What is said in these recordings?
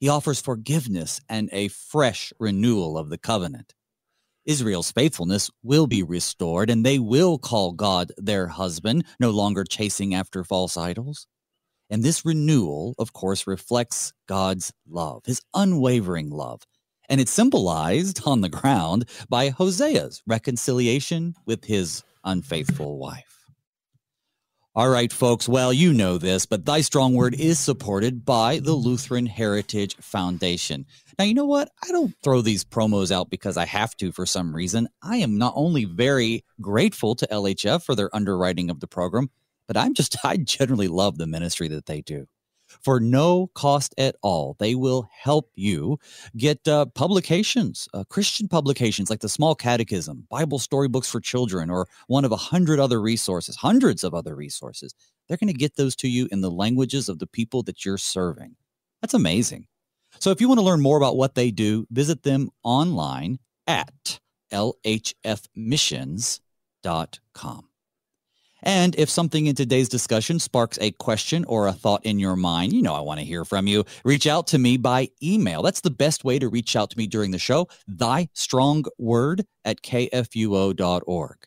He offers forgiveness and a fresh renewal of the covenant. Israel's faithfulness will be restored, and they will call God their husband, no longer chasing after false idols. And this renewal, of course, reflects God's love, his unwavering love. And it's symbolized on the ground by Hosea's reconciliation with his unfaithful wife. All right, folks, well, you know this, but Thy Strong Word is supported by the Lutheran Heritage Foundation. Now, you know what? I don't throw these promos out because I have to for some reason. I am not only very grateful to LHF for their underwriting of the program, but I generally love the ministry that they do. For no cost at all, they will help you get publications, Christian publications like the Small Catechism, Bible storybooks for children, or one of 100 other resources, hundreds of other resources. They're going to get those to you in the languages of the people that you're serving. That's amazing. So if you want to learn more about what they do, visit them online at lhfmissions.com. And if something in today's discussion sparks a question or a thought in your mind, you know I want to hear from you. Reach out to me by email. That's the best way to reach out to me during the show, thystrongword@kfuo.org.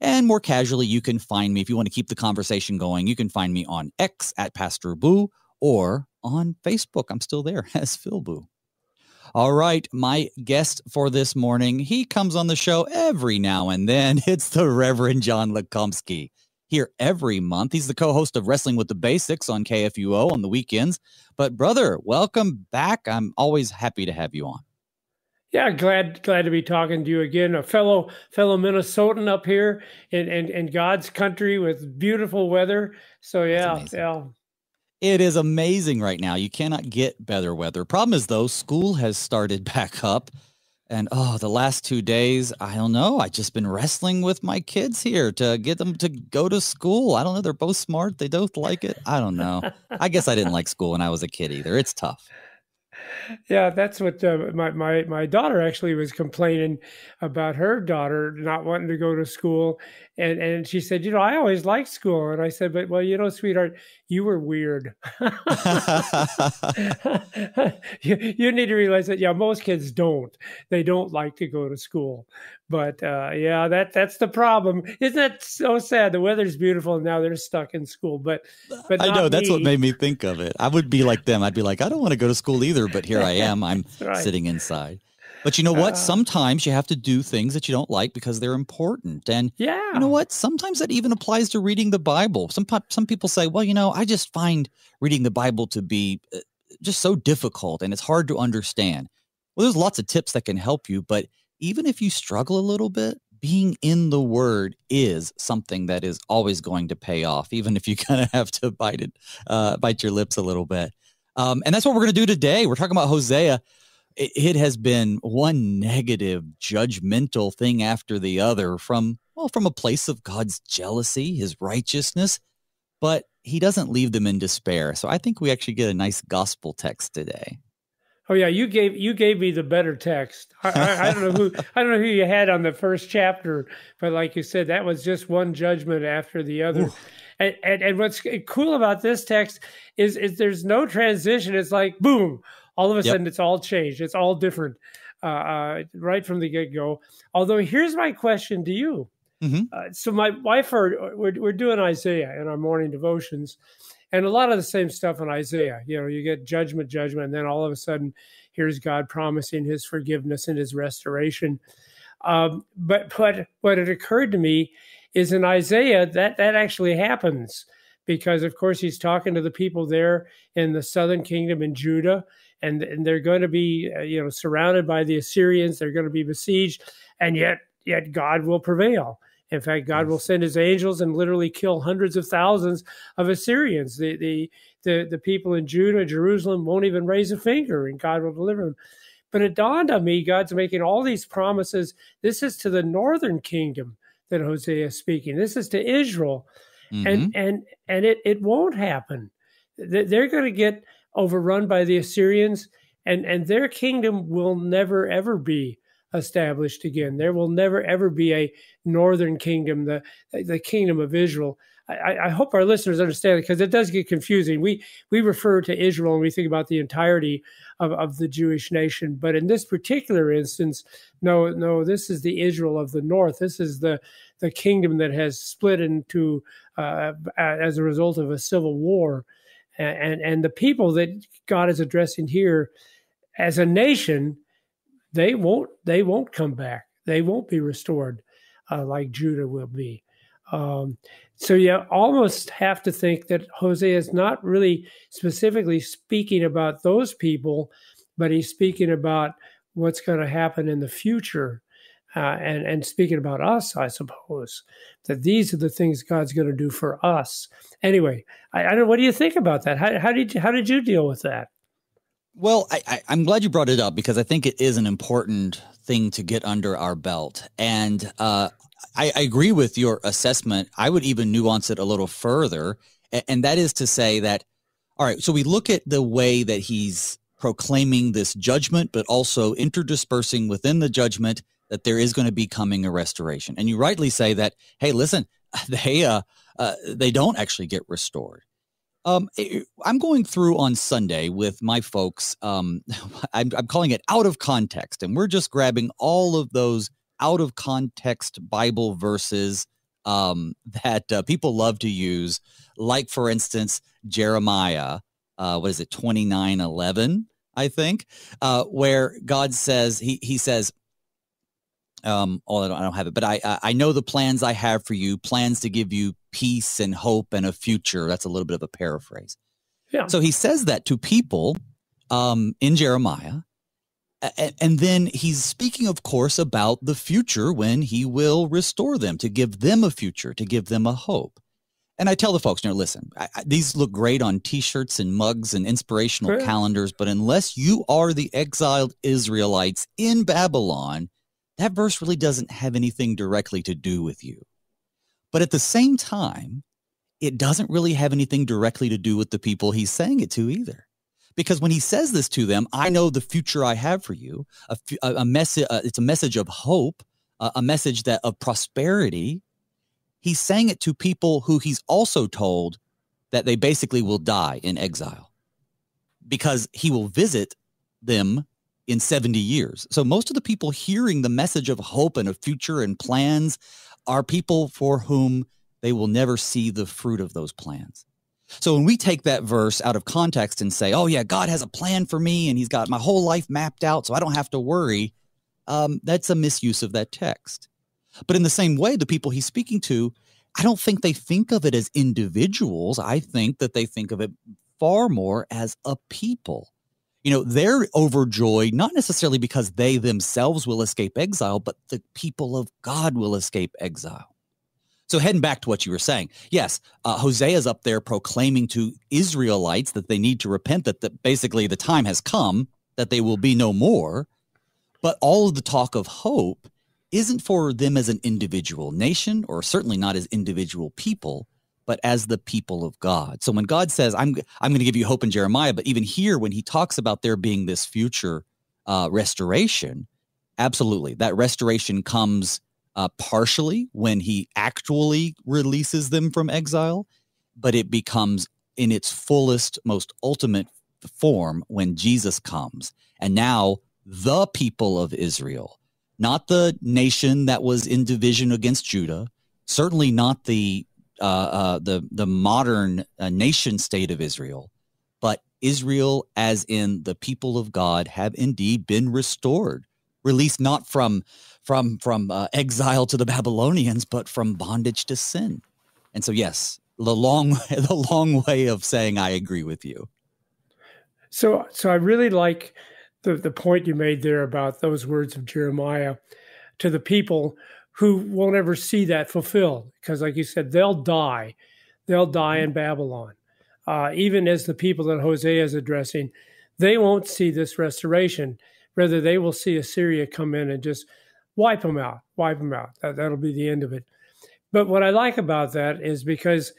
And more casually, you can find me, if you want to keep the conversation going, you can find me on X at Pastor Booe or on Facebook. I'm still there as Phil Booe. All right, my guest for this morning, he comes on the show every now and then. It's the Reverend John Lukomski. Here every month. He's the co-host of Wrestling with the Basics on KFUO on the weekends. But brother, welcome back. I'm always happy to have you on. Yeah, glad to be talking to you again. A fellow Minnesotan up here in God's country with beautiful weather. So yeah. It is amazing right now. You cannot get better weather. Problem is, though, school has started back up. And, the last 2 days, I don't know. I've just been wrestling with my kids here to get them to go to school. I don't know. They're both smart. They both like it. I don't know. I guess I didn't like school when I was a kid either. It's tough. Yeah, that's what my daughter actually was complaining about her daughter not wanting to go to school. And she said, I always liked school. And I said, but, sweetheart, you were weird. you need to realize that, most kids don't. They don't like to go to school. But, that's the problem. Isn't that so sad? The weather's beautiful and now they're stuck in school. But I know, that's what made me think of it. I would be like them. I'd be like, I don't want to go to school either, but here I am. I'm sitting inside. But you know what? Sometimes you have to do things that you don't like because they're important. And you know what? Sometimes that even applies to reading the Bible. Some people say, well, I just find reading the Bible to be just so difficult and it's hard to understand. Well, there's lots of tips that can help you. But even if you struggle a little bit, being in the Word is something that is always going to pay off, even if you kind of have to bite your lips a little bit. And that's what we're going to do today. We're talking about Hosea. It has been one negative, judgmental thing after the other from a place of God's jealousy, his righteousness, but he doesn't leave them in despair. So I think we actually get a nice gospel text today. Oh yeah, you gave me the better text. I don't know who you had on the first chapter, but like you said, that was just one judgment after the other. And what's cool about this text is there's no transition. It's like boom, all of a sudden it's all changed. It's all different right from the get-go. Although here's my question to you. Mm-hmm. So my wife, we're doing Isaiah in our morning devotions. And a lot of the same stuff in Isaiah, you get judgment, and then all of a sudden, here's God promising his forgiveness and his restoration. But what had occurred to me is in Isaiah, that actually happens because, of course, he's talking to the people there in the southern kingdom in Judah, and they're going to be, surrounded by the Assyrians. They're going to be besieged, and yet God will prevail. In fact, God will send his angels and literally kill hundreds of thousands of Assyrians. The people in Judah, Jerusalem won't even raise a finger, and God will deliver them. But it dawned on me, God's making all these promises. This is to the northern kingdom that Hosea is speaking. This is to Israel. Mm-hmm. And it won't happen. They're going to get overrun by the Assyrians, and their kingdom will never, ever be established again. There will never, ever be a northern kingdom, the kingdom of Israel. I hope our listeners understand it, because it does get confusing. We refer to Israel and we think about the entirety of the Jewish nation, but in this particular instance, no, this is the Israel of the north. This is the kingdom that has split into as a result of a civil war, and the people that God is addressing here as a nation, they won't come back. They won't be restored like Judah will be. So you almost have to think that Hosea is not really specifically speaking about those people, but he's speaking about what's going to happen in the future, and speaking about us, I suppose, that these are the things God's going to do for us. Anyway, I don't know. What do you think about that? How did you deal with that? Well, I'm glad you brought it up, because I think it is an important thing to get under our belt. And I agree with your assessment. I would even nuance it a little further, and that is to say that, all right, so we look at the way that he's proclaiming this judgment, but also interdispersing within the judgment that there is going to be coming a restoration. And you rightly say that, hey, listen, they don't actually get restored. I'm going through on Sunday with my folks. I'm calling it out of context, and we're just grabbing all of those out of context Bible verses that people love to use, like, for instance, Jeremiah, 29:11, I think, where God says, he says, I don't have it, but I know the plans I have for you, plans to give you peace and hope and a future. That's a little bit of a paraphrase. Yeah. So he says that to people in Jeremiah. And then he's speaking, of course, about the future when he will restore them, to give them a future, to give them a hope. And I tell the folks, listen, these look great on T-shirts and mugs and inspirational calendars, but unless you are the exiled Israelites in Babylon, that verse really doesn't have anything directly to do with you. But at the same time, it doesn't really have anything directly to do with the people he's saying it to either. Because when he says this to them, I know the future I have for you, a message. It's a message of hope, a message of prosperity. He's saying it to people who he's also told that they basically will die in exile, because he will visit them in 70 years. So most of the people hearing the message of hope and a future and plans are people for whom they will never see the fruit of those plans. So when we take that verse out of context and say, oh yeah, God has a plan for me and he's got my whole life mapped out so I don't have to worry, that's a misuse of that text. But in the same way, the people he's speaking to, I don't think they think of it as individuals. I think that they think of it far more as a people. They're overjoyed, not necessarily because they themselves will escape exile, but the people of God will escape exile. So heading back to what you were saying, yes, Hosea's up there proclaiming to Israelites that they need to repent, that basically the time has come, that they will be no more. But all of the talk of hope isn't for them as an individual nation, or certainly not as individual people, but as the people of God. So when God says, I'm going to give you hope in Jeremiah, but even here, when he talks about there being this future restoration, absolutely, that restoration comes partially when he actually releases them from exile, but it becomes in its fullest, most ultimate form when Jesus comes. And now the people of Israel, not the nation that was in division against Judah, certainly not the modern nation state of Israel, but Israel, as in the people of God, have indeed been restored, released not from exile to the Babylonians, but from bondage to sin. And so, yes, the long way of saying I agree with you. So I really like the point you made there about those words of Jeremiah to the people who won't ever see that fulfilled, because, like you said, they'll die in Babylon. Even as the people that Hosea is addressing, they won't see this restoration. Rather, they will see Assyria come in and just wipe them out. That'll be the end of it. But what I like about that is because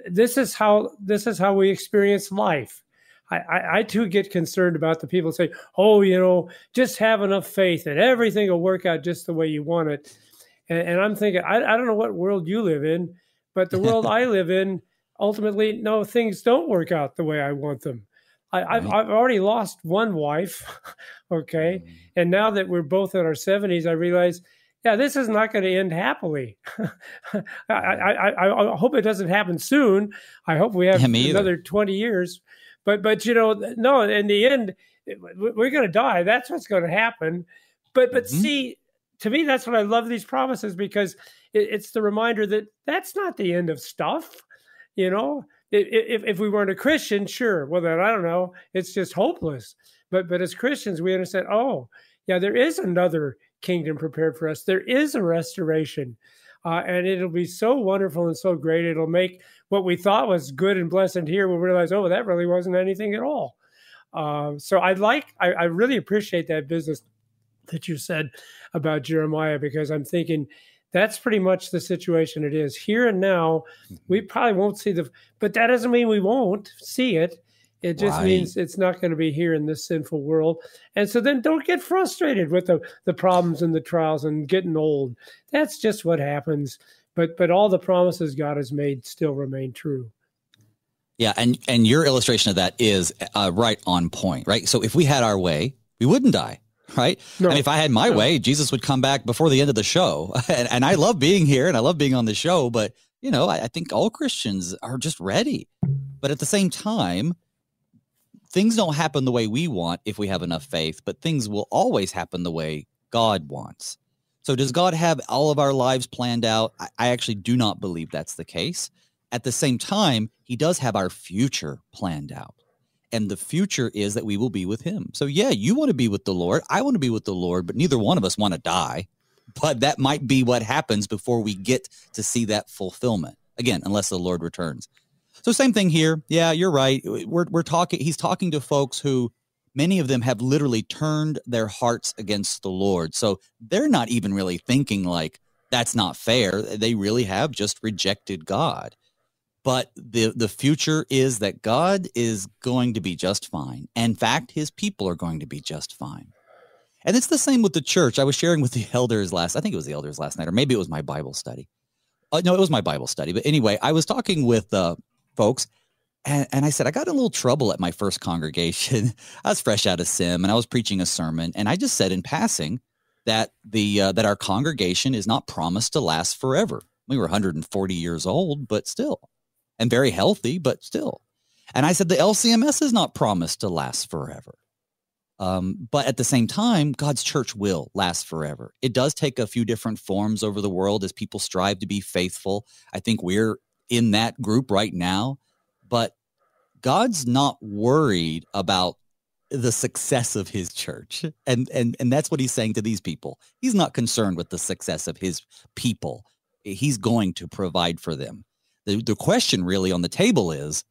this is how we experience life. I too get concerned about the people say, oh, just have enough faith and everything will work out just the way you want it. And I'm thinking, I don't know what world you live in, But the world I live in, ultimately, no, things don't work out the way I want them. I've already lost one wife, okay? And now that we're both in our 70s, I realize, yeah, this is not going to end happily. I hope it doesn't happen soon. I hope we have another 20 years. But no, in the end, we're going to die. That's what's going to happen. But see, to me, that's what I love these promises, because it's the reminder that that's not the end of stuff. If we weren't a Christian, sure. Well, then I don't know. It's just hopeless. But as Christians, we understand, oh, yeah, there is another kingdom prepared for us. There is a restoration. And it'll be so wonderful and so great. It'll make what we thought was good and blessed here, we'll realize, oh, that really wasn't anything at all. So I really appreciate that business that you said about Jeremiah, because I'm thinking that's pretty much the situation it is. Here and now, we probably won't see but that doesn't mean we won't see it. It just means it's not going to be here in this sinful world. And so then don't get frustrated with the problems and the trials and getting old. That's just what happens. But all the promises God has made still remain true. Yeah, and your illustration of that is right on point, right? So if we had our way, we wouldn't die, right? No. I mean, if I had my way, Jesus would come back before the end of the show. And I love being here and I love being on the show, but, I think all Christians are just ready. But at the same time, things don't happen the way we want if we have enough faith, but things will always happen the way God wants. So does God have all of our lives planned out? I actually do not believe that's the case. At the same time, he does have our future planned out. And the future is that we will be with him. So yeah, you want to be with the Lord. I want to be with the Lord, but neither one of us want to die. But that might be what happens before we get to see that fulfillment. Again, unless the Lord returns. So same thing here. Yeah, you're right. We're talking. He's talking to folks who, many of them have literally turned their hearts against the Lord. So they're not even really thinking like that's not fair. They really have just rejected God. But the future is that God is going to be just fine. In fact, his people are going to be just fine. And it's the same with the church. I was sharing with the elders last night, or maybe it was my Bible study. No, it was my Bible study. But anyway, I was talking with folks, and I said, I got in a little trouble at my first congregation. I was fresh out of sim, and I was preaching a sermon, and I just said in passing that that our congregation is not promised to last forever. We were 140 years old, but still, and very healthy, but still. And I said the LCMS is not promised to last forever. But at the same time, God's church will last forever. It does take a few different forms over the world as people strive to be faithful. I think we're in that group right now, but God's not worried about the success of his church. And that's what he's saying to these people. He's not concerned with the success of his people. He's going to provide for them. The question really on the table is,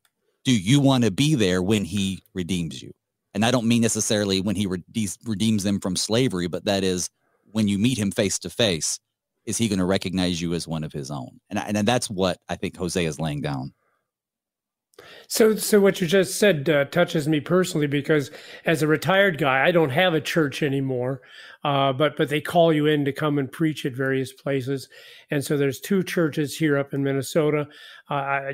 do you want to be there when he redeems you? And I don't mean necessarily when he redeems them from slavery, but that is when you meet him face to face, is he going to recognize you as one of his own? And that's what I think Hosea is laying down. So what you just said touches me personally, because as a retired guy, I don't have a church anymore, but they call you in to come and preach at various places. And so there's two churches here up in Minnesota.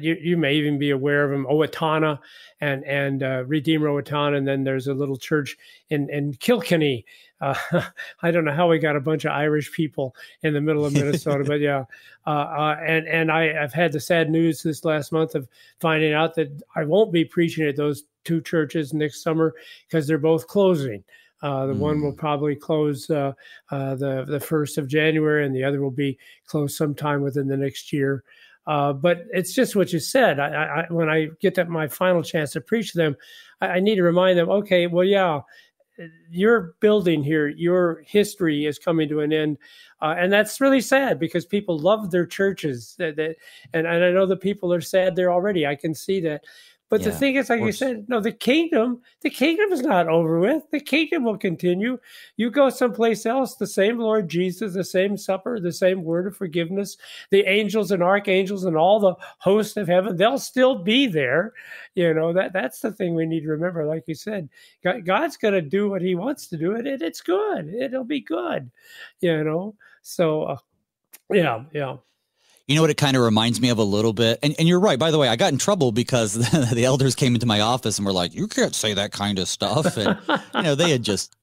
You may even be aware of them, Owatonna and Redeemer Owatonna. And then there's a little church in Kilkenny. I don't know how we got a bunch of Irish people in the middle of Minnesota, but yeah. And I've had the sad news this last month of finding out that I won't be preaching at those two churches next summer because they're both closing. The one will probably close the 1st of January, and the other will be closed sometime within the next year. But it's just what you said. When I get to my final chance to preach to them, I need to remind them, okay, well, yeah, your building here, your history is coming to an end. And that's really sad because people love their churches. And I know the people are sad there already. I can see that. But the thing is, like you said, no, the kingdom is not over with. The kingdom will continue. You go someplace else, the same Lord Jesus, the same supper, the same word of forgiveness, the angels and archangels and all the hosts of heaven, they'll still be there. That's the thing we need to remember. Like you said, God's going to do what he wants to do, and it's good. It'll be good, So, yeah. You know what it kind of reminds me of a little bit? And you're right. By the way, I got in trouble because the elders came into my office and were like, you can't say that kind of stuff. And, they had just,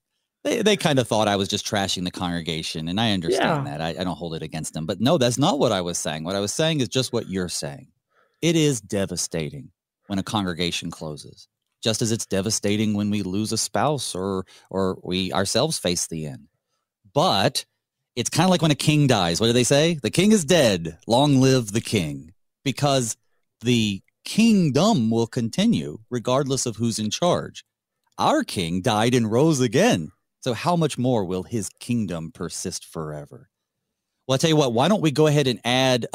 they kind of thought I was just trashing the congregation. And I understand that. I don't hold it against them. But no, that's not what I was saying. What I was saying is just what you're saying. It is devastating when a congregation closes, just as it's devastating when we lose a spouse or we ourselves face the end. But it's kind of like when a king dies. What do they say? The king is dead. Long live the king. Because the kingdom will continue regardless of who's in charge. Our king died and rose again. So how much more will his kingdom persist forever? Well, I'll tell you what, why don't we go ahead and add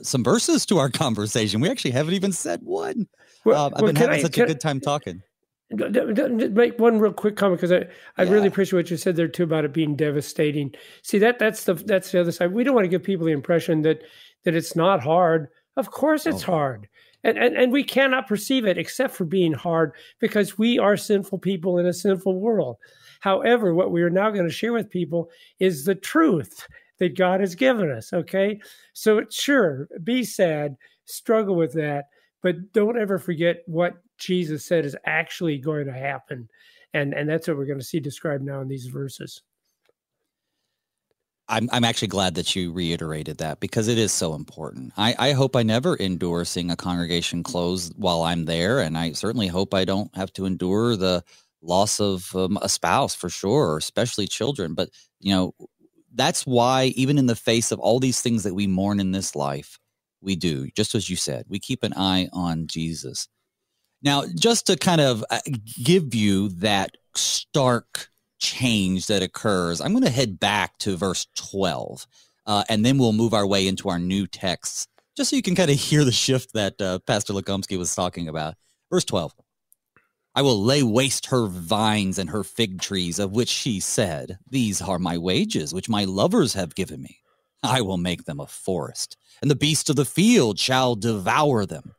some verses to our conversation? We actually haven't even said one. I've been having such a good time talking. Make one real quick comment, because I really appreciate what you said there too about it being devastating. See, that's the other side. We don't want to give people the impression that it's not hard. Of course it's hard. And we cannot perceive it except for being hard, because we are sinful people in a sinful world. However, what we are now going to share with people is the truth that God has given us, okay? So sure, be sad, struggle with that, but don't ever forget what Jesus said is actually going to happen. And that's what we're going to see described now in these verses. I'm actually glad that you reiterated that, because it is so important. I hope I never endure seeing a congregation close while I'm there. And I certainly hope I don't have to endure the loss of a spouse, for sure, especially children. But, that's why even in the face of all these things that we mourn in this life, we do, just as you said, we keep an eye on Jesus. Now, just to kind of give you that stark change that occurs, I'm going to head back to verse 12, and then we'll move our way into our new texts, just so you can kind of hear the shift that Pastor Lukomski was talking about. Verse 12, I will lay waste her vines and her fig trees, of which she said, these are my wages, which my lovers have given me. I will make them a forest, and the beasts of the field shall devour them.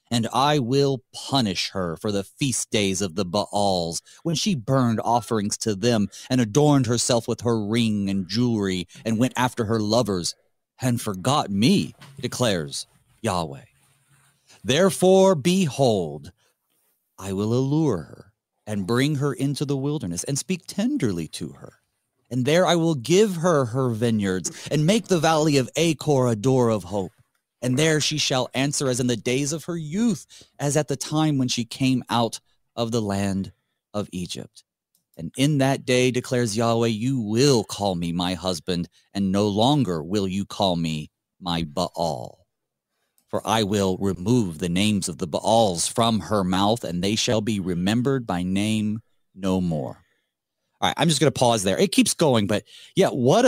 And I will punish her for the feast days of the Baals, when she burned offerings to them and adorned herself with her ring and jewelry and went after her lovers and forgot me, declares Yahweh. Therefore, behold, I will allure her and bring her into the wilderness and speak tenderly to her. And there I will give her her vineyards and make the valley of Achor a door of hope. And there she shall answer as in the days of her youth, as at the time when she came out of the land of Egypt. And in that day, declares Yahweh, you will call me my husband, and no longer will you call me my Baal. For I will remove the names of the Baals from her mouth, and they shall be remembered by name no more. All right, I'm just going to pause there. It keeps going, but yeah, what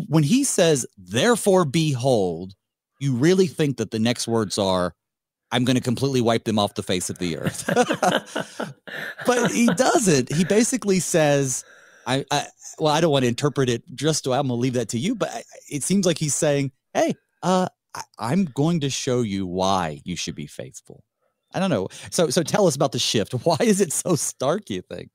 when he says, therefore behold, you really think that the next words are, I'm going to completely wipe them off the face of the earth. But he doesn't. He basically says, I don't want to interpret it just, I'm going to leave that to you, but it seems like he's saying, hey, I'm going to show you why you should be faithful. I don't know. So tell us about the shift. Why is it so stark, you think?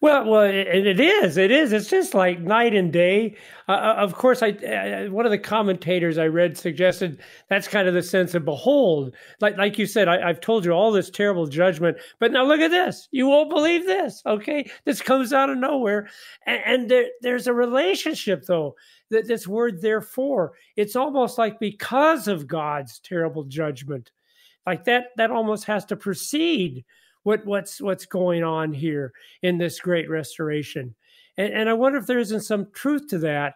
Well, it is. It's just like night and day. Of course, one of the commentators I read suggested that's kind of the sense of behold. Like you said, I've told you all this terrible judgment, but now look at this. You won't believe this, okay? This comes out of nowhere. And there's a relationship, though, this word therefore. It's almost like because of God's terrible judgment. Like that almost has to precede what's going on here in this great restoration. And I wonder if there isn't some truth to that.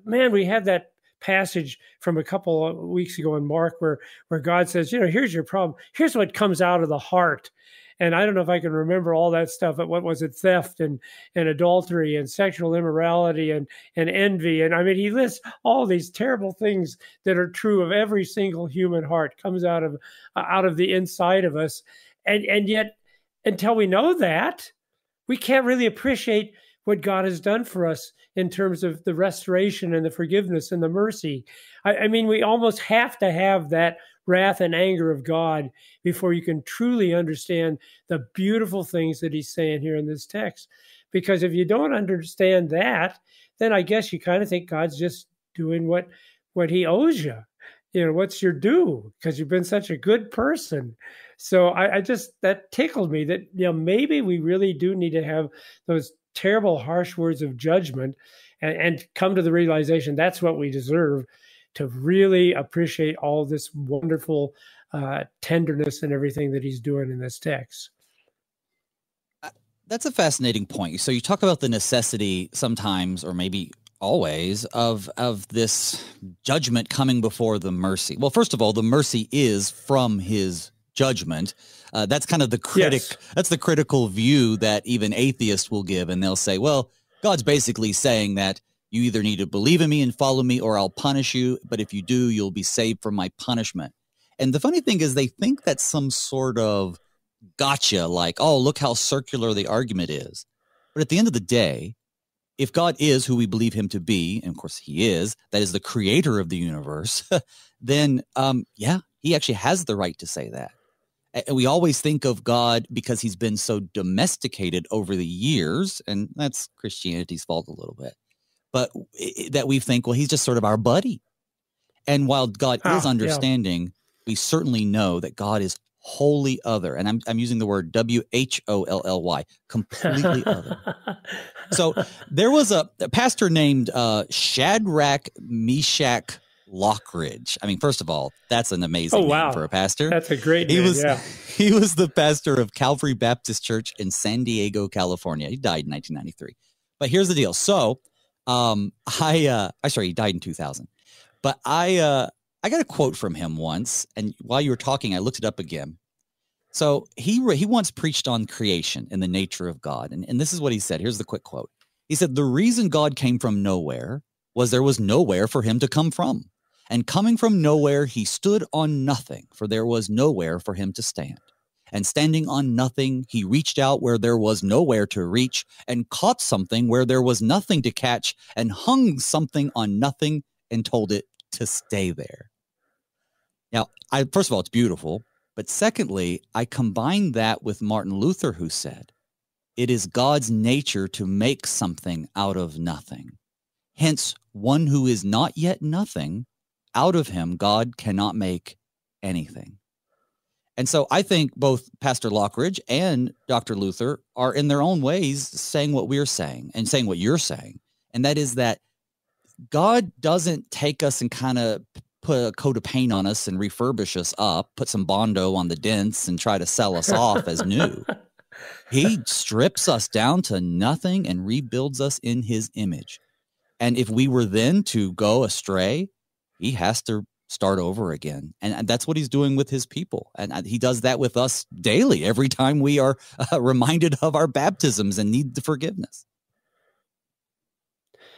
We had that passage from a couple of weeks ago in Mark where God says, here's your problem. Here's what comes out of the heart. And I don't know if I can remember all that stuff, but what was it? Theft and adultery and sexual immorality and envy. And he lists all these terrible things that are true of every single human heart, comes out of the inside of us. And yet, until we know that, we can't really appreciate what God has done for us in terms of the restoration and the forgiveness and the mercy. We almost have to have that wrath and anger of God before you can truly understand the beautiful things that he's saying here in this text. Because if you don't understand that, then I guess you kind of think God's just doing what what he owes you. What's your due? Because you've been such a good person. So I just, that tickled me that, maybe we really do need to have those terrible, harsh words of judgment and come to the realization that's what we deserve, to really appreciate all this wonderful tenderness and everything that he's doing in this text. That's a fascinating point. So you talk about the necessity sometimes, or maybe always, of this judgment coming before the mercy. Well, first of all, the mercy is from his judgment. That's kind of the critic. Yes. That's the critical view that even atheists will give, and they'll say, well, God's basically saying that you either need to believe in me and follow me, or I'll punish you. But if you do, you'll be saved from my punishment. And the funny thing is, they think that's some sort of gotcha, like, oh, look how circular the argument is. But at the end of the day, if God is who we believe him to be, and of course he is, that is the creator of the universe, then, he actually has the right to say that. And we always think of God because he's been so domesticated over the years, and that's Christianity's fault a little bit, but that we think, well, he's just sort of our buddy. And while God is understanding, we certainly know that God is wholly other. And I'm using the word WHOLLY, completely other. So there was a pastor named Shadrach Meshach Lockridge. I mean, first of all, that's an amazing name for a pastor. That's a great name, He was the pastor of Calvary Baptist Church in San Diego, California. He died in 1993. But here's the deal. So he died in 2000. But I got a quote from him once, and while you were talking, I looked it up again. So he once preached on creation and the nature of God, and this is what he said. Here's the quick quote. He said, "The reason God came from nowhere was there was nowhere for him to come from. And coming from nowhere, he stood on nothing, for there was nowhere for him to stand. And standing on nothing, he reached out where there was nowhere to reach, and caught something where there was nothing to catch, and hung something on nothing and told it to stay there." Now, first of all, it's beautiful. But secondly, I combine that with Martin Luther, who said, it is God's nature to make something out of nothing. Hence, one who is not yet nothing, out of him God cannot make anything. And so I think both Pastor Lockridge and Dr. Luther are in their own ways saying what we're saying and saying what you're saying. And that is that God doesn't take us and kind of put a coat of paint on us and refurbish us up, put some Bondo on the dents and try to sell us off as new. He strips us down to nothing and rebuilds us in his image. And if we were then to go astray, he has to start over again. And that's what he's doing with his people. And he does that with us daily, every time we are reminded of our baptisms and need the forgiveness.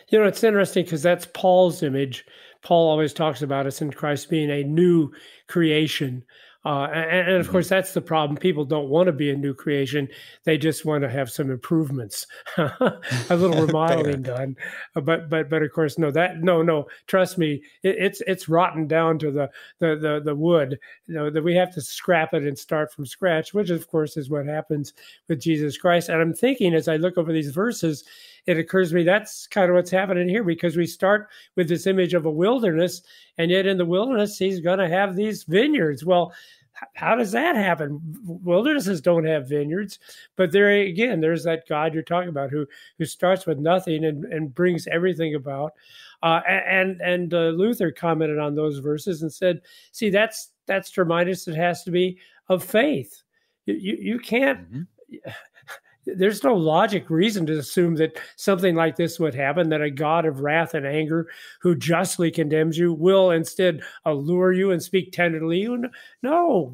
It's interesting because that's Paul's image. Paul always talks about us in Christ being a new creation. And of course, that's the problem. People don't want to be a new creation. They just want to have some improvements, a little remodeling done. But of course, no, trust me, it's rotten down to the wood, that we have to scrap it and start from scratch, which of course is what happens with Jesus Christ. And I'm thinking as I look over these verses, it occurs to me that's kind of what's happening here, because we start with this image of a wilderness, and yet in the wilderness, he's going to have these vineyards. Well, how does that happen? Wildernesses don't have vineyards, but there again, there's that God you're talking about who starts with nothing and brings everything about. And Luther commented on those verses and said, see, that's to remind us it has to be of faith. You can't... Mm-hmm. There's no logic reason to assume that something like this would happen, that a God of wrath and anger who justly condemns you will instead allure you and speak tenderly. No,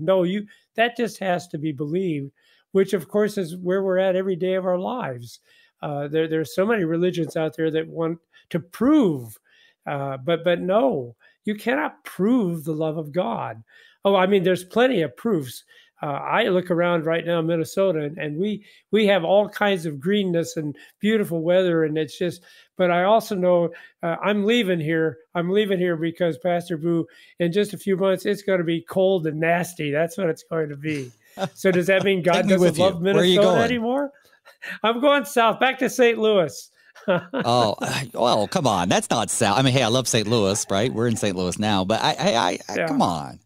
that just has to be believed, which of course is where we're at every day of our lives. There's so many religions out there that want to prove, but no, you cannot prove the love of God. Oh, I mean, there's plenty of proofs. I look around right now in Minnesota, and we have all kinds of greenness and beautiful weather, and it's just. But I also know I'm leaving here. I'm leaving here because Pastor Booe, in just a few months, it's going to be cold and nasty. That's what it's going to be. So does that mean God doesn't love Minnesota anymore? I'm going south, back to St. Louis. Oh, well, come on. That's not South. I mean, hey, I love St. Louis, right? We're in St. Louis now, but I come on.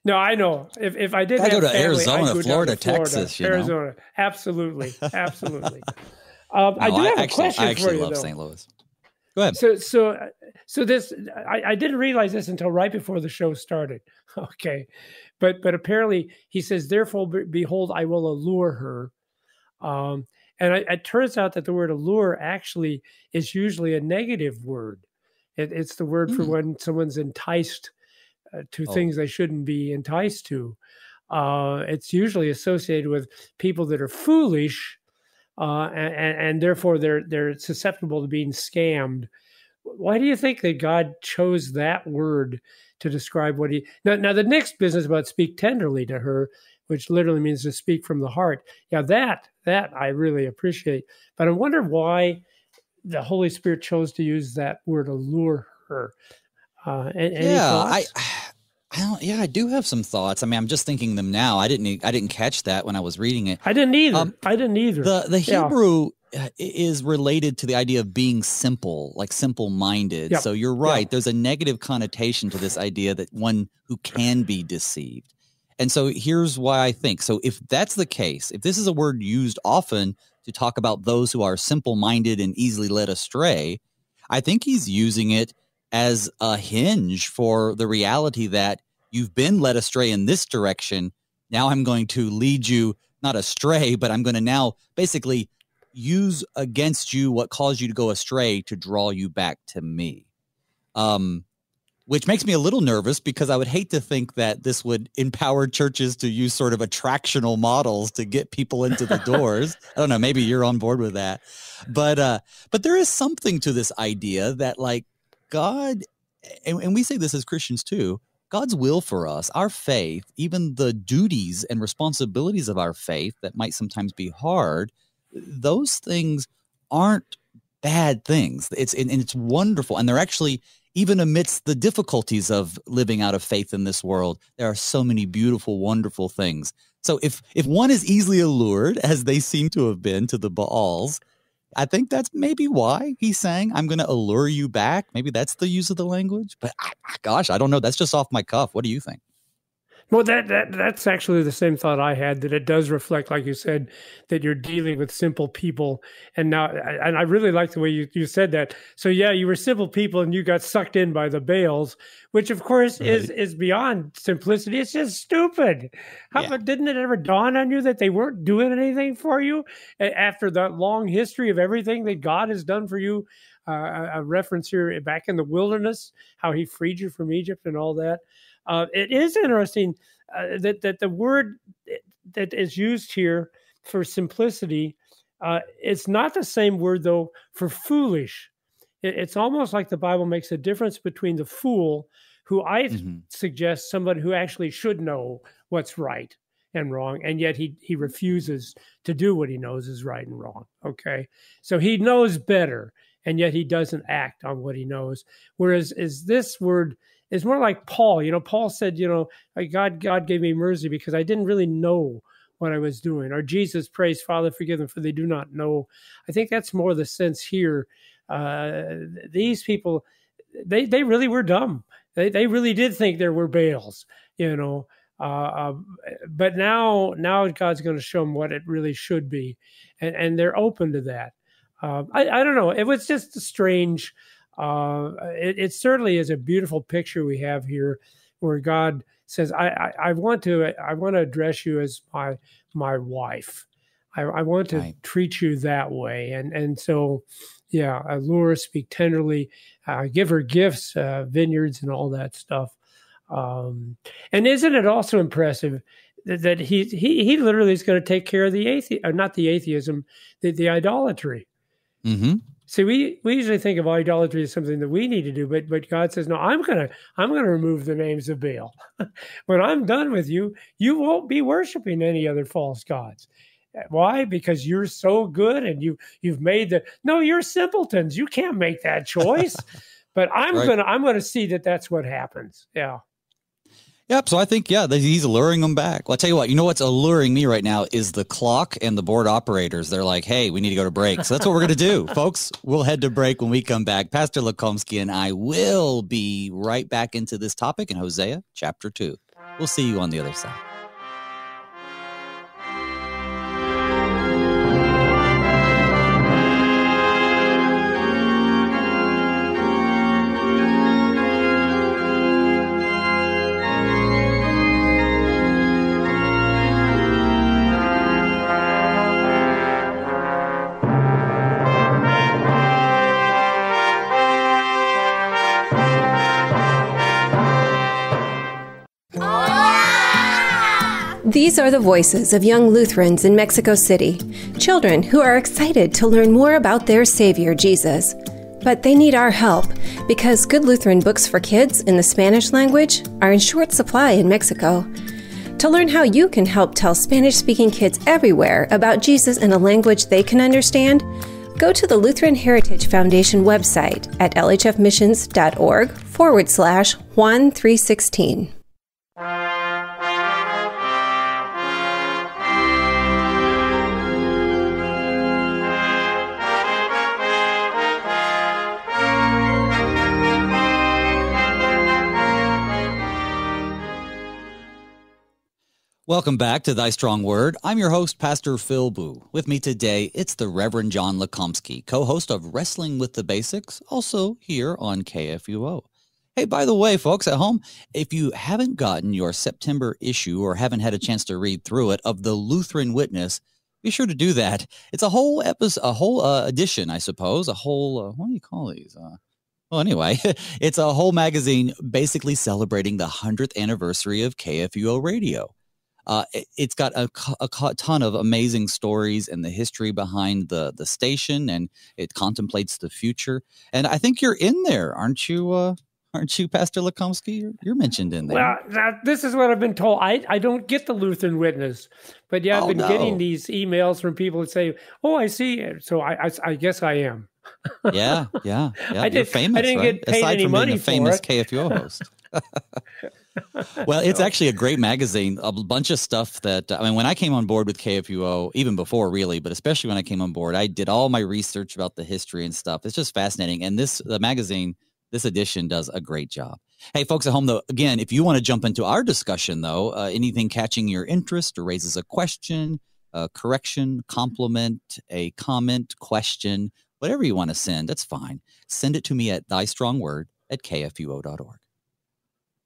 No, I know. If I did go to family, Arizona, I'd go Florida, down to Florida, Texas, Arizona. Absolutely. Absolutely. I do have a question for you, love though. St. Louis. Go ahead. So this, I didn't realize this until right before the show started. Okay. But apparently he says, therefore, behold, I will allure her. And it turns out that the word allure actually is usually a negative word. It's the word for when someone's enticed to things they shouldn't be enticed to. It's usually associated with people that are foolish, and therefore they're susceptible to being scammed. Why do you think that God chose that word to describe what he... Now the next business about speak tenderly to her, which literally means to speak from the heart. Yeah, that I really appreciate. But I wonder why the Holy Spirit chose to use that word allure her. Any thoughts? I do have some thoughts. I mean, I'm just thinking them now. I didn't catch that when I was reading it. I didn't either. The Hebrew is related to the idea of being simple, like simple-minded. Yep. So you're right. Yep. There's a negative connotation to this idea that one who can be deceived. And so here's why I think. So if that's the case, if this is a word used often to talk about those who are simple-minded and easily led astray, I think he's using it as a hinge for the reality that you've been led astray in this direction. Now I'm going to lead you not astray, but I'm going to now basically use against you what caused you to go astray to draw you back to me. Which makes me a little nervous because I would hate to think that this would empower churches to use sort of attractional models to get people into the doors. I don't know. Maybe you're on board with that. But there is something to this idea that, like, God, and we say this as Christians too, God's will for us, our faith, even the duties and responsibilities of our faith that might sometimes be hard, those things aren't bad things. It's wonderful. And they're actually, even amidst the difficulties of living out of faith in this world, there are so many beautiful, wonderful things. So if one is easily allured, as they seem to have been to the Baals, I think that's maybe why he's saying, I'm going to allure you back. Maybe that's the use of the language. But gosh, I don't know. That's just off my cuff. What do you think? Well, that's actually the same thought I had, that it does reflect, like you said, that you're dealing with simple people. And I really like the way you said that. So yeah, you were simple people and you got sucked in by the Baals, which of course is beyond simplicity. It's just stupid. Didn't it ever dawn on you that they weren't doing anything for you after that long history of everything that God has done for you? A reference here back in the wilderness, how he freed you from Egypt and all that. It is interesting that the word that is used here for simplicity, it's not the same word, though, for foolish. It's almost like the Bible makes a difference between the fool, who I suggest somebody who actually should know what's right and wrong, and yet he refuses to do what he knows is right and wrong. Okay, so he knows better, and yet he doesn't act on what he knows. Whereas this word is more like Paul. Paul said, God gave me mercy because I didn't really know what I was doing. Or Jesus prays, Father, forgive them, for they do not know. I think that's more the sense here. These people, they really were dumb. They really did think there were Baals, but now God's going to show them what it really should be. And they're open to that. I don't know. It was just strange. It certainly is a beautiful picture we have here, where God says, I want to address you as my wife. I want to treat you that way. And so, yeah, allure, speak tenderly, give her gifts, vineyards and all that stuff. And isn't it also impressive that he literally is going to take care of the atheism, the idolatry. Mm-hmm. See, we usually think of idolatry as something that we need to do, but God says, no, I'm gonna remove the names of Baal. When I'm done with you, you won't be worshiping any other false gods. Why? Because you're so good and you've made you're simpletons. You can't make that choice. But I'm gonna see that that's what happens. Yeah. Yep. So I think, he's luring them back. Well, I'll tell you what, what's alluring me right now is the clock and the board operators. They're like, hey, we need to go to break. So that's what we're going to do, folks. We'll head to break when we come back. Pastor Lukomski and I will be right back into this topic in Hosea chapter 2. We'll see you on the other side. These are the voices of young Lutherans in Mexico City, children who are excited to learn more about their Savior, Jesus. But they need our help because good Lutheran books for kids in the Spanish language are in short supply in Mexico. To learn how you can help tell Spanish-speaking kids everywhere about Jesus in a language they can understand, go to the Lutheran Heritage Foundation website at lhfmissions.org/Juan 316. Welcome back to Thy Strong Word. I'm your host, Pastor Phil Booe. With me today, it's the Reverend John Lukomski, co-host of Wrestling with the Basics, also here on KFUO. Hey, by the way, folks at home, if you haven't gotten your September issue or haven't had a chance to read through it of the Lutheran Witness, be sure to do that. It's a whole edition, I suppose, what do you call these? Well, anyway, it's a whole magazine basically celebrating the 100th anniversary of KFUO Radio. It's got a ton of amazing stories and the history behind the station, and it contemplates the future. And I think you're in there, aren't you? Aren't you, Pastor Lukomski? You're mentioned in there. Well, this is what I've been told. I don't get the Lutheran Witness, but I've been getting these emails from people that say, "Oh, I see it." So I guess I am. Yeah. You're famous, I didn't get paid aside any from money being a famous for it. KFUO host. Well, it's actually a great magazine, a bunch of stuff that, when I came on board with KFUO, even before really, but especially when I came on board, I did all my research about the history and stuff. It's just fascinating. And the magazine, this edition does a great job. Hey, folks at home, though, again, if you want to jump into our discussion, though, anything catching your interest or raises a question, a correction, compliment, a comment, question, whatever you want to send, that's fine. Send it to me at thystrongword@kfuo.org.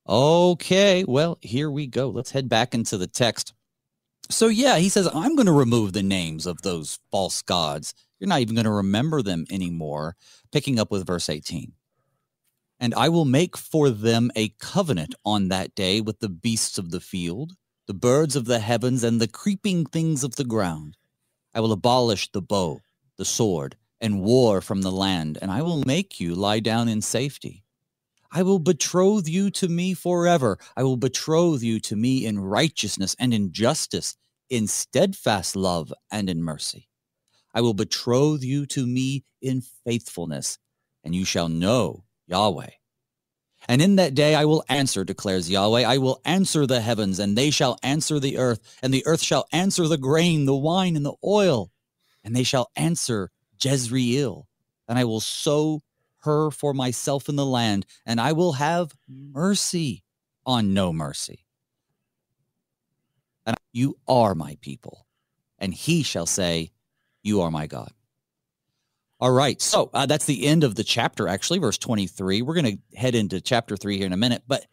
Okay, well, here we go. Let's head back into the text. So, he says, I'm going to remove the names of those false gods. You're not even going to remember them anymore. Picking up with verse 18. And I will make for them a covenant on that day with the beasts of the field, the birds of the heavens, and the creeping things of the ground. I will abolish the bow, the sword, and war from the land, and I will make you lie down in safety. I will betroth you to me forever. I will betroth you to me in righteousness and in justice, in steadfast love and in mercy. I will betroth you to me in faithfulness, and you shall know Yahweh. And in that day I will answer, declares Yahweh. I will answer the heavens, and they shall answer the earth, and the earth shall answer the grain, the wine, and the oil, and they shall answer Jezreel. And I will sow her for myself in the land, and I will have mercy on no mercy. And you are my people, and he shall say, you are my God. All right, so that's the end of the chapter, actually, verse 23. We're going to head into chapter 3 here in a minute. But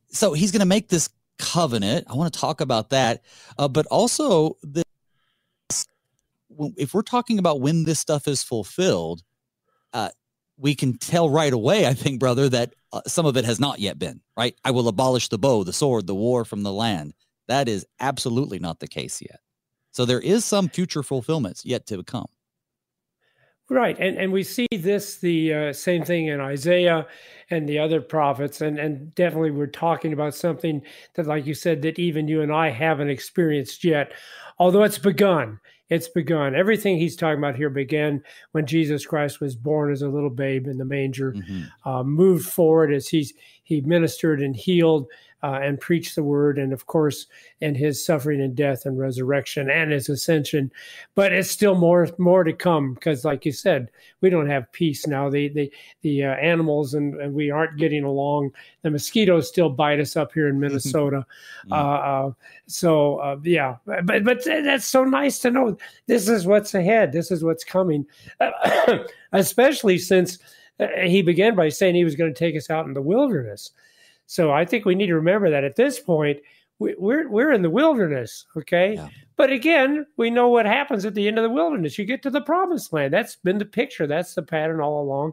so he's going to make this covenant. I want to talk about that. But also, if we're talking about when this stuff is fulfilled, we can tell right away, I think, brother, that some of it has not yet been, right? I will abolish the bow, the sword, the war from the land. That is absolutely not the case yet. So there is some future fulfillments yet to come. Right, and we see this, the same thing in Isaiah and the other prophets, and definitely we're talking about something that, like you said, that even you and I haven't experienced yet, although it's begun. It's begun. Everything he's talking about here began when Jesus Christ was born as a little babe in the manger, moved forward as he's he ministered and healed and preached the word, and of course, in his suffering and death and resurrection and his ascension. But it's still more to come, because, like you said, we don't have peace now. The animals and we aren't getting along. The mosquitoes still bite us up here in Minnesota. But that's so nice to know. This is what's ahead. This is what's coming, especially since he began by saying he was going to take us out in the wilderness. So I think we need to remember that at this point, we're in the wilderness, okay? Yeah. But again, we know what happens at the end of the wilderness. You get to the promised land. That's been the picture. That's the pattern all along.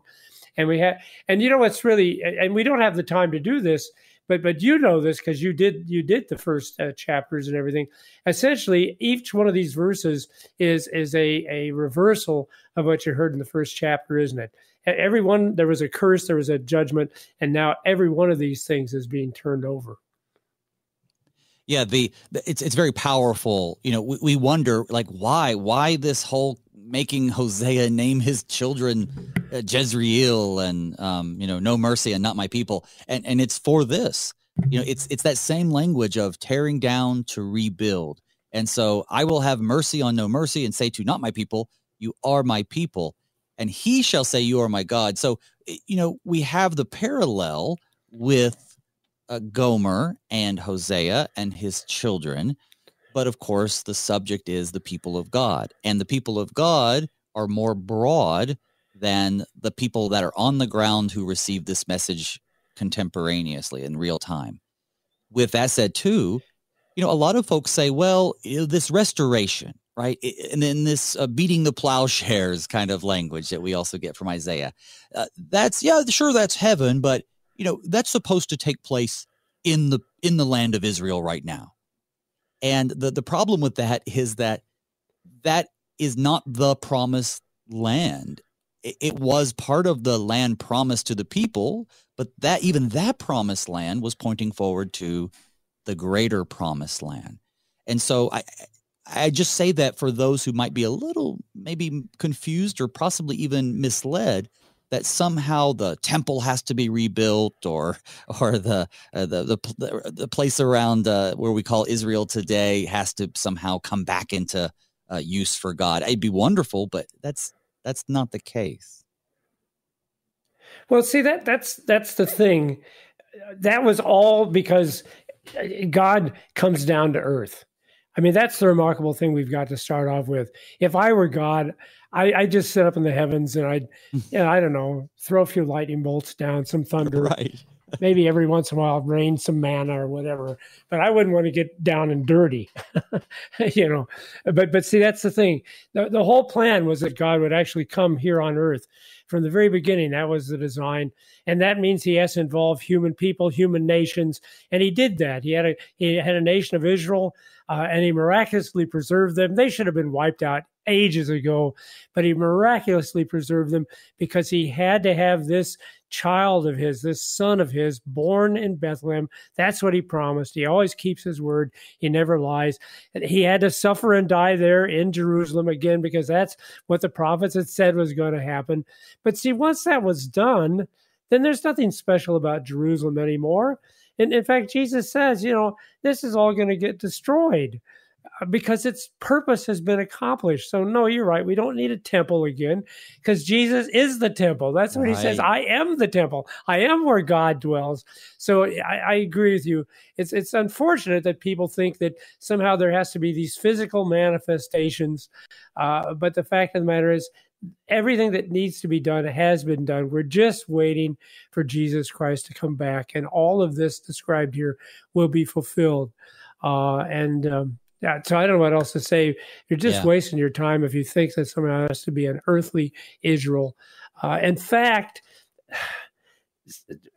And you know what's really, and we don't have the time to do this, but you know this because you did the first chapters and everything. Essentially, each one of these verses is a reversal of what you heard in the first chapter, isn't it? Every one, there was a curse, there was a judgment, and now every one of these things is being turned over. Yeah, it's very powerful. You know, we wonder, like, why this whole making Hosea name his children Jezreel and no mercy and not my people, and it's for this. You know, it's that same language of tearing down to rebuild. And so I will have mercy on no mercy and say to not my people, you are my people. And he shall say, you are my God. So, you know, we have the parallel with Gomer and Hosea and his children. But of course, the subject is the people of God. And the people of God are more broad than the people that are on the ground who receive this message contemporaneously in real time. With that said, too, you know, a lot of folks say, well, this restoration, right? And then this beating the plowshares kind of language that we also get from Isaiah. That's heaven, but, you know, that's supposed to take place in the land of Israel right now. And the problem with that is that is not the promised land. It was part of the land promised to the people, but that promised land was pointing forward to the greater promised land. And so I just say that for those who might be a little maybe confused or possibly even misled, that somehow the temple has to be rebuilt or the place around where we call Israel today has to somehow come back into use for God. It'd be wonderful, but that's not the case. Well, see, that's the thing. That was all because God comes down to earth. I mean, that's the remarkable thing we've got to start off with. If I were God, I'd just sit up in the heavens and I don't know, throw a few lightning bolts down, some thunder, right? Maybe every once in a while rain some manna or whatever. But I wouldn't want to get down and dirty, you know. But see, that's the thing. The whole plan was that God would actually come here on earth. From the very beginning, that was the design. And that means he has to involve human people, human nations. And he did that. He had a nation of Israel, and he miraculously preserved them. They should have been wiped out ages ago, but he miraculously preserved them because he had to have this child of his, this son of his, born in Bethlehem. That's what he promised. He always keeps his word. He never lies. He had to suffer and die there in Jerusalem again because that's what the prophets had said was going to happen. But see, once that was done, then there's nothing special about Jerusalem anymore. And in fact, Jesus says, you know, this is all going to get destroyed because its purpose has been accomplished. So no, you're right. We don't need a temple again because Jesus is the temple. That's what he says. I am the temple. I am where God dwells. So I agree with you. It's unfortunate that people think that somehow there has to be these physical manifestations. But the fact of the matter is, everything that needs to be done has been done. We're just waiting for Jesus Christ to come back, and all of this described here will be fulfilled. So I don't know what else to say. You're just wasting your time if you think that somehow has to be an earthly Israel. In fact,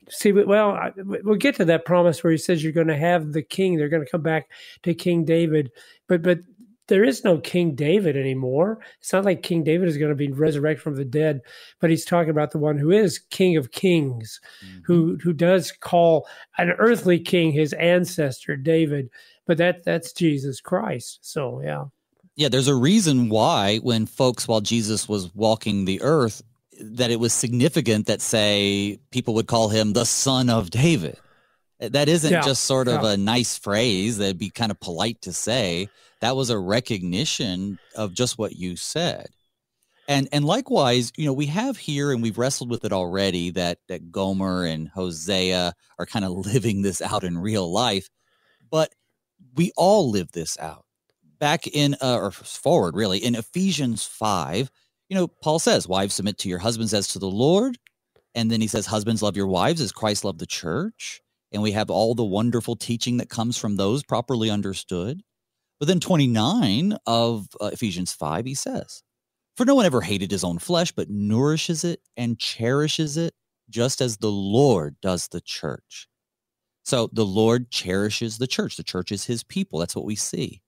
see, well, we'll get to that promise where he says you're going to have the king. They're going to come back to King David, but there is no King David anymore. It's not like King David is going to be resurrected from the dead, but he's talking about the one who is King of Kings, who does call an earthly king his ancestor, David, but that's Jesus Christ. So, yeah. Yeah, there's a reason why while Jesus was walking the earth, that it was significant that, say, people would call him the son of David. That isn't just sort of a nice phrase that'd be kind of polite to say. That was a recognition of just what you said. And likewise, we have here, and we've wrestled with it already, that Gomer and Hosea are kind of living this out in real life. But we all live this out. Back in, or forward really, in Ephesians 5, Paul says, wives, submit to your husbands as to the Lord. And then he says, husbands, love your wives as Christ loved the church. And we have all the wonderful teaching that comes from those properly understood. But then 29 of Ephesians 5, he says, for no one ever hated his own flesh, but nourishes it and cherishes it, just as the Lord does the church. So the Lord cherishes the church. The church is his people. That's what we see.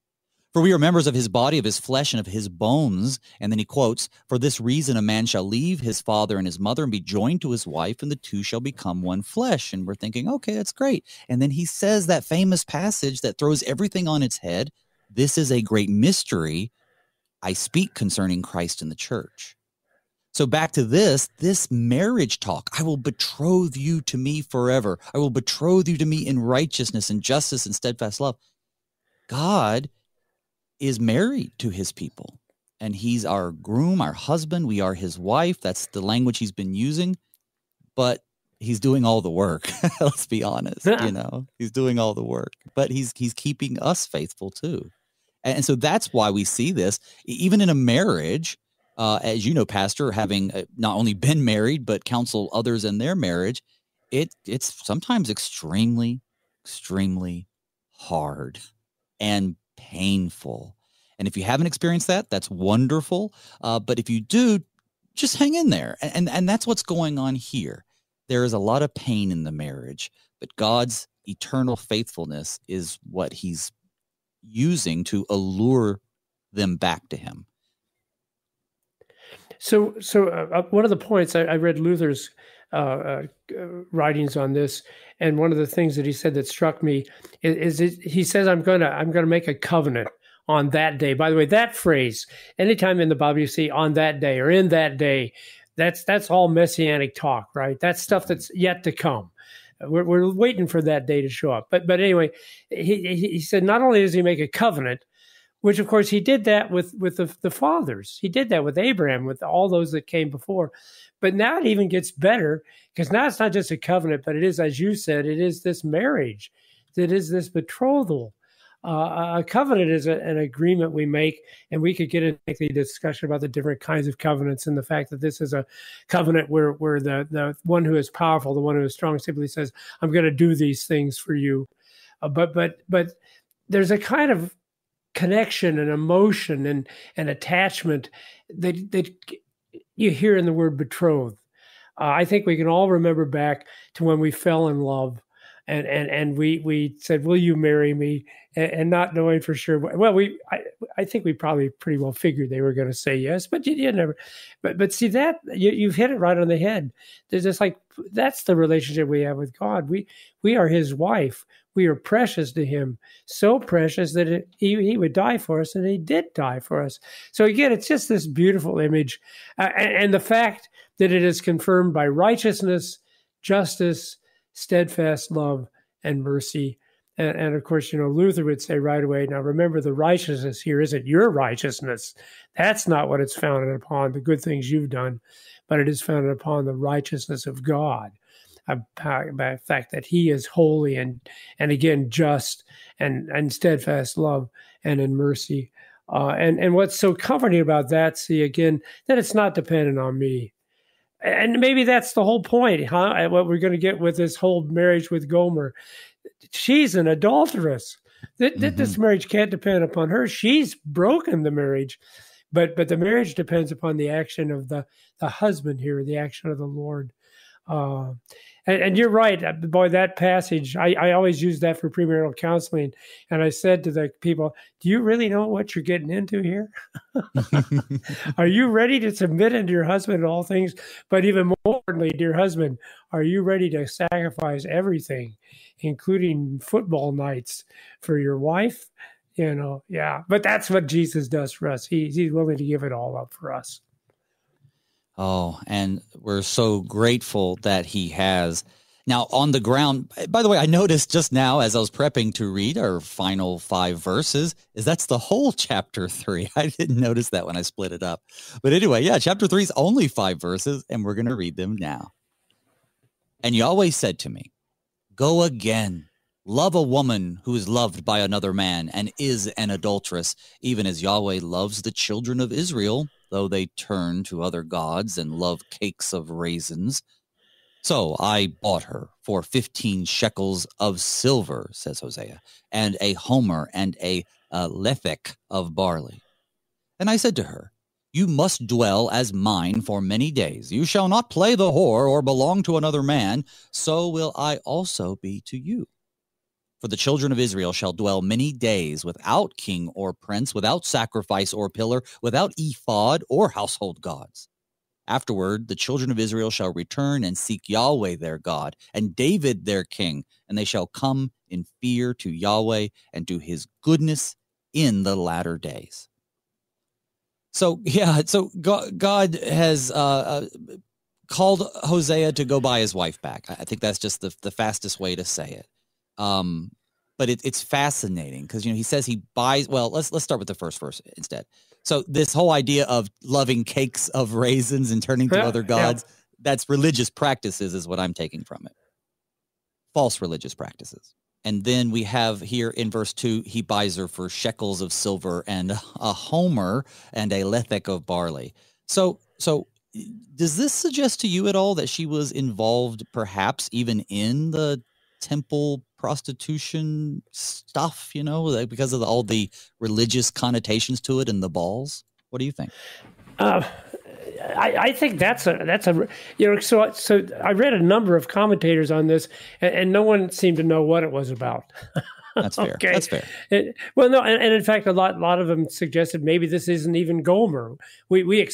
For we are members of his body, of his flesh, and of his bones. And then he quotes, for this reason a man shall leave his father and his mother and be joined to his wife, and the two shall become one flesh. And we're thinking, okay, that's great. And then he says that famous passage that throws everything on its head. This is a great mystery. I speak concerning Christ and the church. So back to this marriage talk. I will betroth you to me forever. I will betroth you to me in righteousness and justice and steadfast love. God is married to his people, and he's our groom, our husband. We are his wife. That's the language he's been using, but he's doing all the work. Let's be honest. He's doing all the work, but he's keeping us faithful too. And so that's why we see this, even in a marriage, as you know, Pastor, having not only been married, but counsel others in their marriage, it's sometimes extremely, extremely hard and painful. And if you haven't experienced that, that's wonderful. But if you do, just hang in there. And that's what's going on here. There is a lot of pain in the marriage, but God's eternal faithfulness is what he's using to allure them back to him. So one of the points, I read Luther's writings on this, and one of the things that he said that struck me is he says, I'm gonna make a covenant on that day. By the way, that phrase, anytime in the Bible you see on that day or in that day, that's all messianic talk, right? That's stuff that's yet to come. We're waiting for that day to show up. But anyway, he said not only does he make a covenant, which of course he did that with the fathers. He did that with Abraham, with all those that came before. But now it even gets better, because now it's not just a covenant, but it is, as you said, it is this marriage. It is this betrothal. A covenant is an agreement we make, and we could get into the discussion about the different kinds of covenants and the fact that this is a covenant where the one who is powerful, the one who is strong, simply says, I'm going to do these things for you. But there's a kind of connection and emotion and attachment that you hear in the word betrothed. I think we can all remember back to when we fell in love. And we said, will you marry me? And not knowing for sure. Well, I think we probably pretty well figured they were going to say yes, but you never. But see that you've hit it right on the head. There's just like, that's the relationship we have with God. We are his wife. We are precious to him, so precious that he would die for us, and he did die for us. So again, it's just this beautiful image, and the fact that it is confirmed by righteousness, justice, steadfast love, and mercy. And of course, Luther would say right away, now remember, the righteousness here isn't your righteousness. That's not what it's founded upon, the good things you've done, but it is founded upon the righteousness of God, by the fact that he is holy and again, just and steadfast love and in mercy. And what's so comforting about that, see, again, that it's not dependent on me. And maybe that's the whole point, huh? What we're going to get with this whole marriage with Gomer. She's an adulteress. This marriage can't depend upon her. She's broken the marriage. But the marriage depends upon the action of the husband here, the action of the Lord. And you're right, boy, that passage, I always use that for premarital counseling. And I said to the people, do you really know what you're getting into here? Are you ready to submit unto your husband in all things? But even more importantly, dear husband, are you ready to sacrifice everything, including football nights, for your wife? Yeah. But that's what Jesus does for us. He's willing to give it all up for us. Oh, and we're so grateful that he has. Now, on the ground, by the way, I noticed just now as I was prepping to read our final 5 verses, is that's the whole chapter 3. I didn't notice that when I split it up. But anyway, yeah, chapter 3 is only 5 verses, and we're going to read them now. And Yahweh said to me, "Go again, love a woman who is loved by another man and is an adulteress, even as Yahweh loves the children of Israel, though they turn to other gods and love cakes of raisins. So I bought her for 15 shekels of silver," says Hosea, "and a homer and a lethek of barley. And I said to her, you must dwell as mine for many days. You shall not play the whore or belong to another man. So will I also be to you. For the children of Israel shall dwell many days without king or prince, without sacrifice or pillar, without ephod or household gods. Afterward, the children of Israel shall return and seek Yahweh their God, and David their king, and they shall come in fear to Yahweh and to his goodness in the latter days." So, yeah, so God has called Hosea to go buy his wife back. I think that's just the fastest way to say it. But it's fascinating because, he says he buys. Well, let's start with the first verse instead. So this whole idea of loving cakes of raisins and turning to other gods, that's religious practices is what I'm taking from it. False religious practices. And then we have here in verse 2, he buys her for shekels of silver and a homer and a lethek of barley. So does this suggest to you at all that she was involved perhaps even in the temple prostitution stuff, because of all the religious connotations to it and the balls? What do you think? I think that's a so I read a number of commentators on this, and no one seemed to know what it was about. That's fair. Okay. That's fair. Well, no, and in fact, a lot of them suggested maybe this isn't even Gomer. We think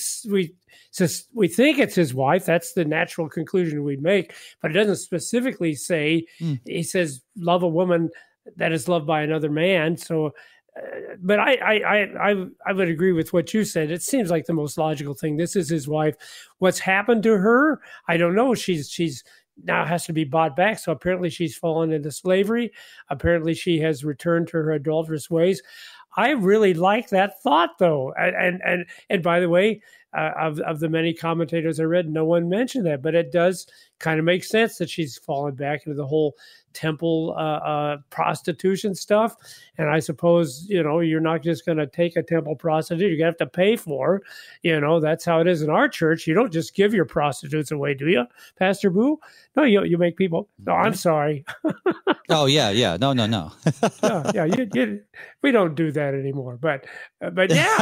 it's his wife. That's the natural conclusion we'd make, but it doesn't specifically say. He says, "Love a woman that is loved by another man." So. But I would agree with what you said. It seems like the most logical thing. This is his wife. What's happened to her? I don't know. She's now has to be bought back. So apparently she's fallen into slavery. Apparently she has returned to her adulterous ways. I really like that thought, though. And by the way, of the many commentators I read, no one mentioned that. But it does kind of make sense that she's fallen back into the whole temple prostitution stuff. And I suppose, you're not just going to take a temple prostitute. You're going to have to pay for her. That's how it is in our church. You don't just give your prostitutes away, do you, Pastor Booe? No, you make people. No, I'm sorry. Oh, yeah. No. We don't do that anymore. But yeah,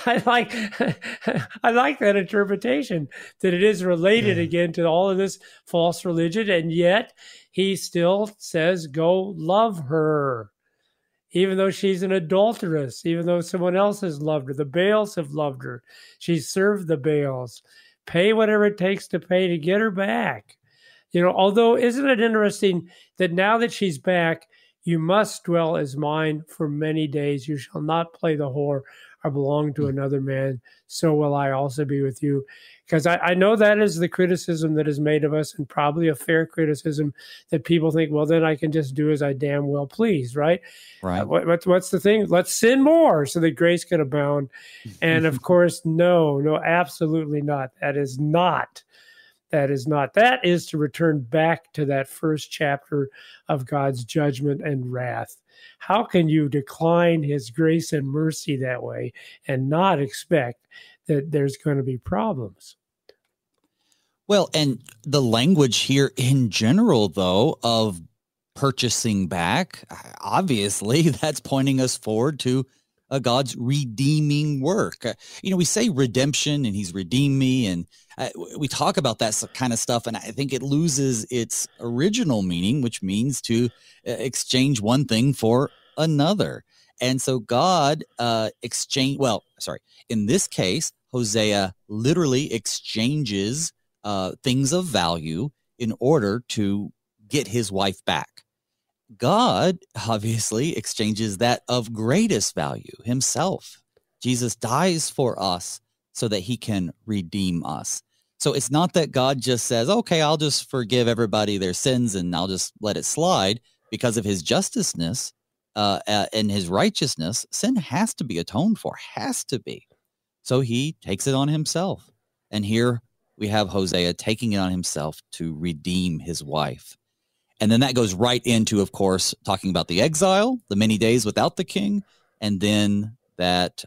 I like that interpretation, that it is related again to all of this false religion, and yet he still says, "Go love her," even though she's an adulteress, even though someone else has loved her. The Baals have loved her. She's served the Baals. Pay whatever it takes to pay to get her back. Although, isn't it interesting that now that she's back, you must dwell as mine for many days. You shall not play the whore or belong to another man. So will I also be with you. Because I know that is the criticism that is made of us, and probably a fair criticism, that people think, well, then I can just do as I damn well please, right? Right. What's the thing? Let's sin more so that grace can abound. And of course, no, absolutely not. That is not. That is to return back to that first chapter of God's judgment and wrath. How can you decline his grace and mercy that way and not expect that there's going to be problems? Well, and the language here in general, though, of purchasing back, obviously that's pointing us forward to God's redeeming work. We say redemption and he's redeemed me, and we talk about that kind of stuff, and I think it loses its original meaning, which means to exchange one thing for another. And so God in this case, Hosea literally exchanges things of value in order to get his wife back. God obviously exchanges that of greatest value, himself. Jesus dies for us so that he can redeem us. So it's not that God just says, okay, I'll just forgive everybody their sins and I'll just let it slide. Because of his justiceness and his righteousness, sin has to be atoned for, has to be. So he takes it on himself. And here we have Hosea taking it on himself to redeem his wife. And then that goes right into, of course, talking about the exile, the many days without the king, and then that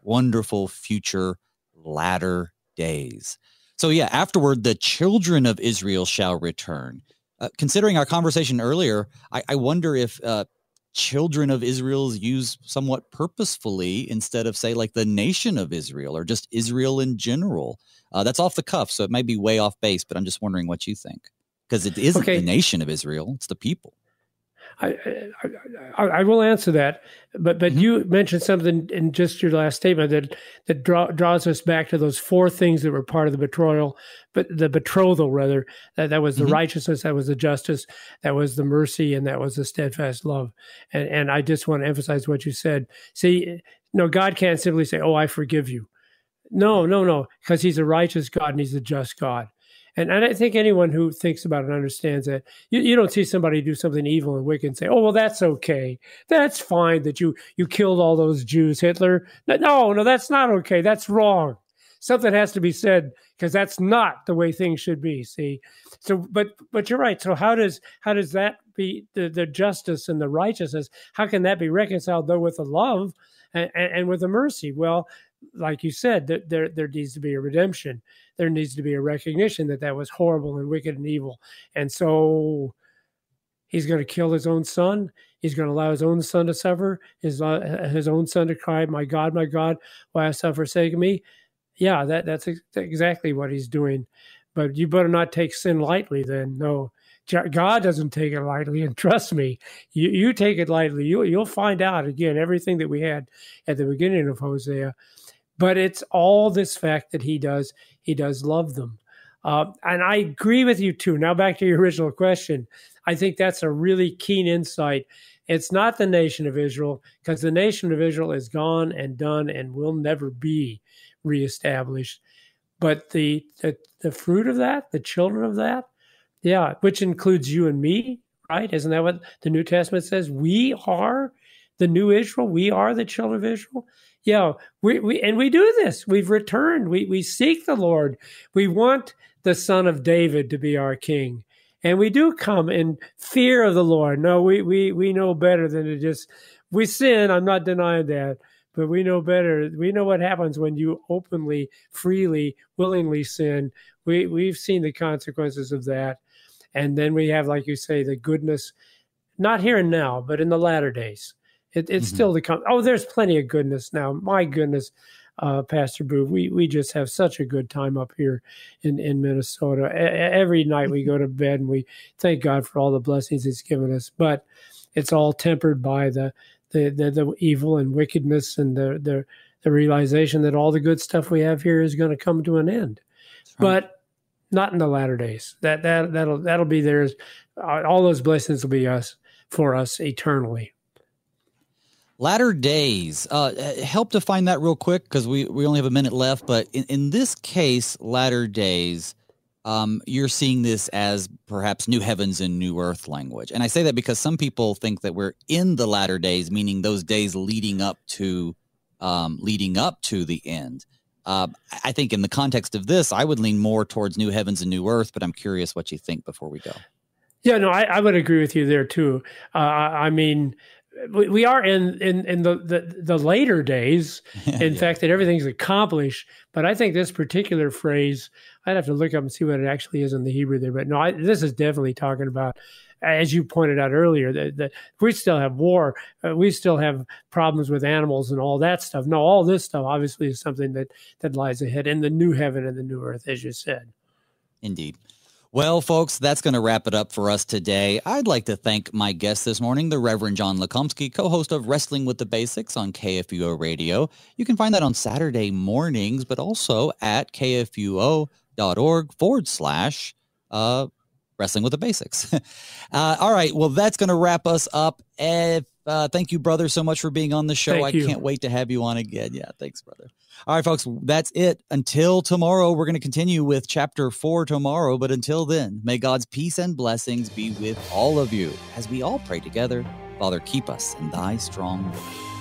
wonderful future latter days. So yeah, afterward, the children of Israel shall return. Considering our conversation earlier, I wonder if children of Israel is used somewhat purposefully instead of, say, like the nation of Israel or just Israel in general. That's off the cuff, so it might be way off base, but I'm just wondering what you think. Because it isn't the nation of Israel, it's the people. I will answer that, but you mentioned something in just your last statement that draws us back to those four things that were part of the betrothal, that was the righteousness, that was the justice, that was the mercy, and that was the steadfast love. And I just want to emphasize what you said. See, no, God can't simply say, "Oh, I forgive you." No, because he's a righteous God and he's a just God. And I think anyone who thinks about it understands that you don't see somebody do something evil and wicked and say, "Oh, well, that's okay. That's fine that you killed all those Jews, Hitler." No, that's not okay. That's wrong. Something has to be said because that's not the way things should be. See, so but you're right. So how does that be the justice and the righteousness? How can that be reconciled though with the love and with the mercy? Well, like you said, there needs to be a redemption. There needs to be a recognition that was horrible and wicked and evil. And so he's going to kill his own son. He's going to allow his own son to suffer, his own son to cry, my God, why hast thou forsaken me?" Yeah, that's exactly what he's doing. But you better not take sin lightly then. No, God doesn't take it lightly. And trust me, you take it lightly. You'll find out, again, everything that we had at the beginning of Hosea. But it's all this fact that he does love them. And I agree with you too. Now back to your original question. I think that's a really keen insight. It's not the nation of Israel, because the nation of Israel is gone and done and will never be reestablished. But the fruit of that, the children of that, yeah, which includes you and me, right? Isn't that what the New Testament says? We are the new Israel. We are the children of Israel. Yeah, we do this. We've returned. We seek the Lord. We want the Son of David to be our King, and we do come in fear of the Lord. No, we know better than to just we sin. I'm not denying that, but we know better. We know what happens when you openly, freely, willingly sin. We've seen the consequences of that, and then we have, like you say, the goodness, not here and now, but in the latter days. It's still to come. Oh, there's plenty of goodness now. My goodness, Pastor Booe, we just have such a good time up here in Minnesota. Every night we go to bed and we thank God for all the blessings He's given us. But it's all tempered by the evil and wickedness and the realization that all the good stuff we have here is going to come to an end. Right. But not in the latter days. That'll be theirs. All those blessings will be for us eternally. Latter days, help define that real quick because we only have a minute left. But in this case, latter days, you're seeing this as perhaps new heavens and new earth language. And I say that because some people think that we're in the latter days, meaning those days leading up to the end. I think in the context of this, I would lean more towards new heavens and new earth, but I'm curious what you think before we go. Yeah, no, I would agree with you there too. I mean, we are in the later days, in fact, that everything's accomplished. But I think this particular phrase, I'd have to look up and see what it actually is in the Hebrew there. But no, this is definitely talking about, as you pointed out earlier, that we still have war. We still have problems with animals and all that stuff. No, all this stuff obviously is something that lies ahead in the new heaven and the new earth, as you said. Indeed. Well, folks, that's going to wrap it up for us today. I'd like to thank my guest this morning, the Reverend John Lukomski, co-host of Wrestling with the Basics on KFUO Radio. You can find that on Saturday mornings, but also at kfuo.org/Wrestling with the Basics. All right. Well, that's going to wrap us up. If Thank you, brother, so much for being on the show. Thank you. Can't wait to have you on again. Yeah, thanks, brother. All right, folks, that's it. Until tomorrow, we're going to continue with chapter 4 tomorrow. But until then, may God's peace and blessings be with all of you as we all pray together. Father, keep us in thy strong word.